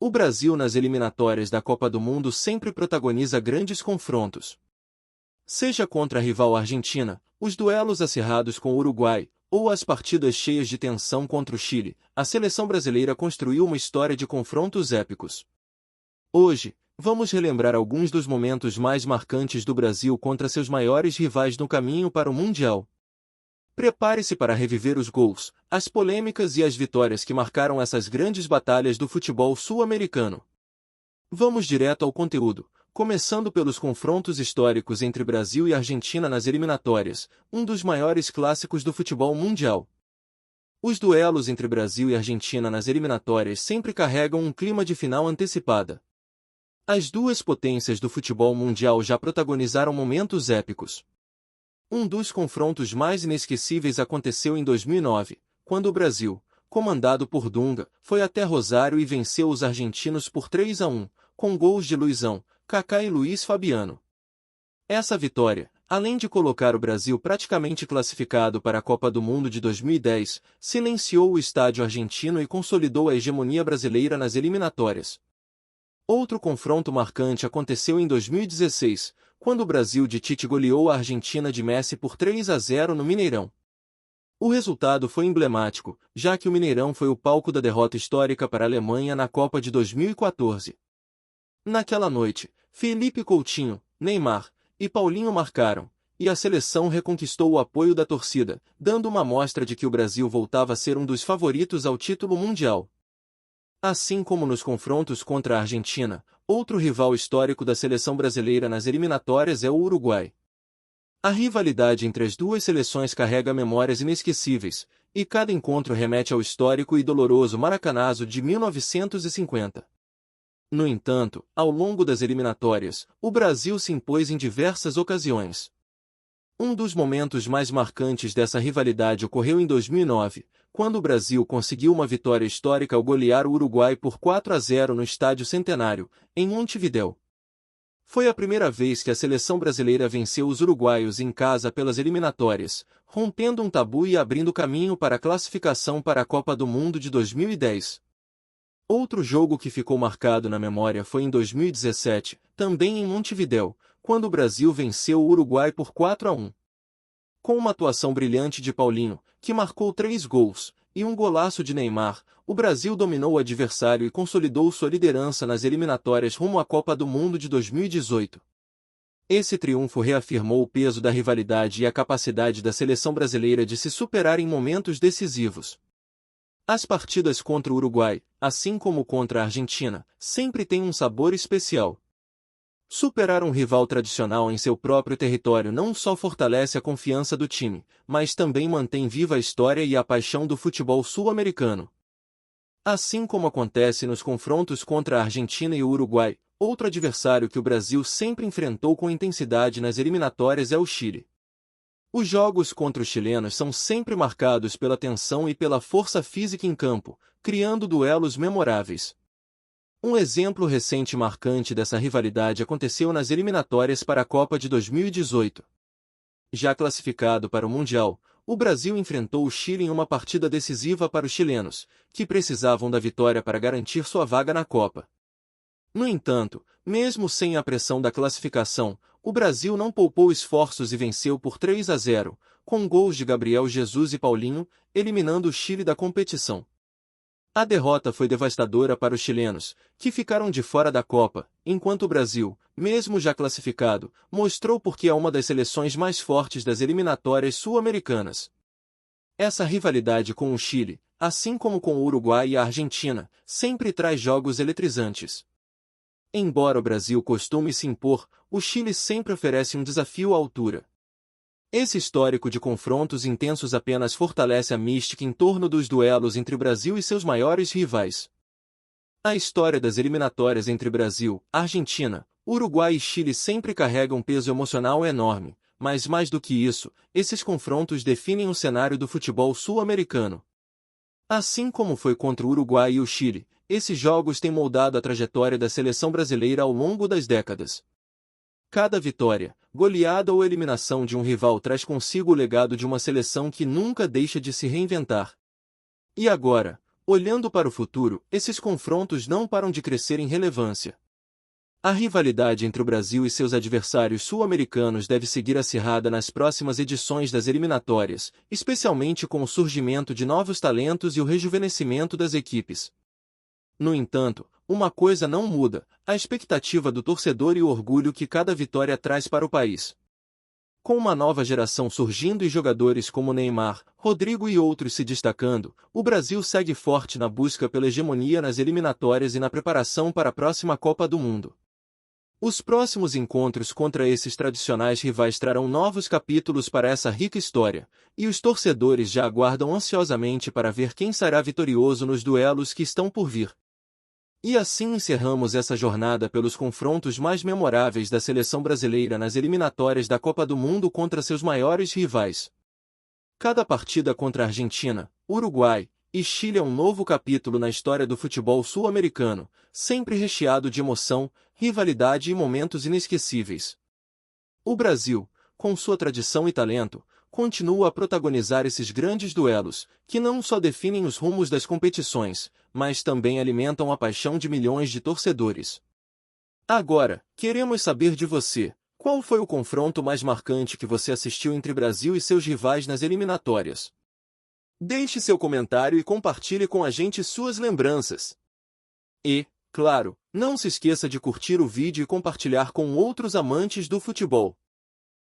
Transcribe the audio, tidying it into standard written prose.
O Brasil nas eliminatórias da Copa do Mundo sempre protagoniza grandes confrontos. Seja contra a rival Argentina, os duelos acirrados com o Uruguai, ou as partidas cheias de tensão contra o Chile, a seleção brasileira construiu uma história de confrontos épicos. Hoje, vamos relembrar alguns dos momentos mais marcantes do Brasil contra seus maiores rivais no caminho para o Mundial. Prepare-se para reviver os gols, as polêmicas e as vitórias que marcaram essas grandes batalhas do futebol sul-americano. Vamos direto ao conteúdo, começando pelos confrontos históricos entre Brasil e Argentina nas eliminatórias, um dos maiores clássicos do futebol mundial. Os duelos entre Brasil e Argentina nas eliminatórias sempre carregam um clima de final antecipada. As duas potências do futebol mundial já protagonizaram momentos épicos. Um dos confrontos mais inesquecíveis aconteceu em 2009, quando o Brasil, comandado por Dunga, foi até Rosário e venceu os argentinos por 3-1, com gols de Luizão, Kaká e Luiz Fabiano. Essa vitória, além de colocar o Brasil praticamente classificado para a Copa do Mundo de 2010, silenciou o estádio argentino e consolidou a hegemonia brasileira nas eliminatórias. Outro confronto marcante aconteceu em 2016, quando o Brasil de Tite goleou a Argentina de Messi por 3-0 no Mineirão. O resultado foi emblemático, já que o Mineirão foi o palco da derrota histórica para a Alemanha na Copa de 2014. Naquela noite, Felipe Coutinho, Neymar e Paulinho marcaram, e a seleção reconquistou o apoio da torcida, dando uma amostra de que o Brasil voltava a ser um dos favoritos ao título mundial. Assim como nos confrontos contra a Argentina, outro rival histórico da seleção brasileira nas eliminatórias é o Uruguai. A rivalidade entre as duas seleções carrega memórias inesquecíveis, e cada encontro remete ao histórico e doloroso Maracanazo de 1950. No entanto, ao longo das eliminatórias, o Brasil se impôs em diversas ocasiões. Um dos momentos mais marcantes dessa rivalidade ocorreu em 2009, quando o Brasil conseguiu uma vitória histórica ao golear o Uruguai por 4-0 no Estádio Centenário, em Montevidéu. Foi a primeira vez que a seleção brasileira venceu os uruguaios em casa pelas eliminatórias, rompendo um tabu e abrindo caminho para a classificação para a Copa do Mundo de 2010. Outro jogo que ficou marcado na memória foi em 2017, também em Montevidéu, quando o Brasil venceu o Uruguai por 4-1. Com uma atuação brilhante de Paulinho, que marcou 3 gols, e um golaço de Neymar, o Brasil dominou o adversário e consolidou sua liderança nas eliminatórias rumo à Copa do Mundo de 2018. Esse triunfo reafirmou o peso da rivalidade e a capacidade da seleção brasileira de se superar em momentos decisivos. As partidas contra o Uruguai, assim como contra a Argentina, sempre têm um sabor especial. Superar um rival tradicional em seu próprio território não só fortalece a confiança do time, mas também mantém viva a história e a paixão do futebol sul-americano. Assim como acontece nos confrontos contra a Argentina e o Uruguai, outro adversário que o Brasil sempre enfrentou com intensidade nas eliminatórias é o Chile. Os jogos contra os chilenos são sempre marcados pela tensão e pela força física em campo, criando duelos memoráveis. Um exemplo recente e marcante dessa rivalidade aconteceu nas eliminatórias para a Copa de 2018. Já classificado para o Mundial, o Brasil enfrentou o Chile em uma partida decisiva para os chilenos, que precisavam da vitória para garantir sua vaga na Copa. No entanto, mesmo sem a pressão da classificação, o Brasil não poupou esforços e venceu por 3-0, com gols de Gabriel Jesus e Paulinho, eliminando o Chile da competição. A derrota foi devastadora para os chilenos, que ficaram de fora da Copa, enquanto o Brasil, mesmo já classificado, mostrou por que é uma das seleções mais fortes das eliminatórias sul-americanas. Essa rivalidade com o Chile, assim como com o Uruguai e a Argentina, sempre traz jogos eletrizantes. Embora o Brasil costume se impor, o Chile sempre oferece um desafio à altura. Esse histórico de confrontos intensos apenas fortalece a mística em torno dos duelos entre o Brasil e seus maiores rivais. A história das eliminatórias entre Brasil, Argentina, Uruguai e Chile sempre carrega um peso emocional enorme, mas mais do que isso, esses confrontos definem o cenário do futebol sul-americano. Assim como foi contra o Uruguai e o Chile, esses jogos têm moldado a trajetória da seleção brasileira ao longo das décadas. Cada vitória, goleada ou eliminação de um rival traz consigo o legado de uma seleção que nunca deixa de se reinventar. E agora, Olhando para o futuro, esses confrontos não param de crescer em relevância. A rivalidade entre o Brasil e seus adversários sul-americanos deve seguir acirrada nas próximas edições das eliminatórias, especialmente com o surgimento de novos talentos e o rejuvenescimento das equipes. No entanto, uma coisa não muda: a expectativa do torcedor e o orgulho que cada vitória traz para o país. Com uma nova geração surgindo e jogadores como Neymar, Rodrigo e outros se destacando, o Brasil segue forte na busca pela hegemonia nas eliminatórias e na preparação para a próxima Copa do Mundo. Os próximos encontros contra esses tradicionais rivais trarão novos capítulos para essa rica história, e os torcedores já aguardam ansiosamente para ver quem sairá vitorioso nos duelos que estão por vir. E assim encerramos essa jornada pelos confrontos mais memoráveis da seleção brasileira nas eliminatórias da Copa do Mundo contra seus maiores rivais. Cada partida contra a Argentina, Uruguai e Chile é um novo capítulo na história do futebol sul-americano, sempre recheado de emoção, rivalidade e momentos inesquecíveis. O Brasil, com sua tradição e talento, continua a protagonizar esses grandes duelos, que não só definem os rumos das competições, mas também alimentam a paixão de milhões de torcedores. Agora, queremos saber de você: qual foi o confronto mais marcante que você assistiu entre Brasil e seus rivais nas eliminatórias? Deixe seu comentário e compartilhe com a gente suas lembranças. E, claro, não se esqueça de curtir o vídeo e compartilhar com outros amantes do futebol.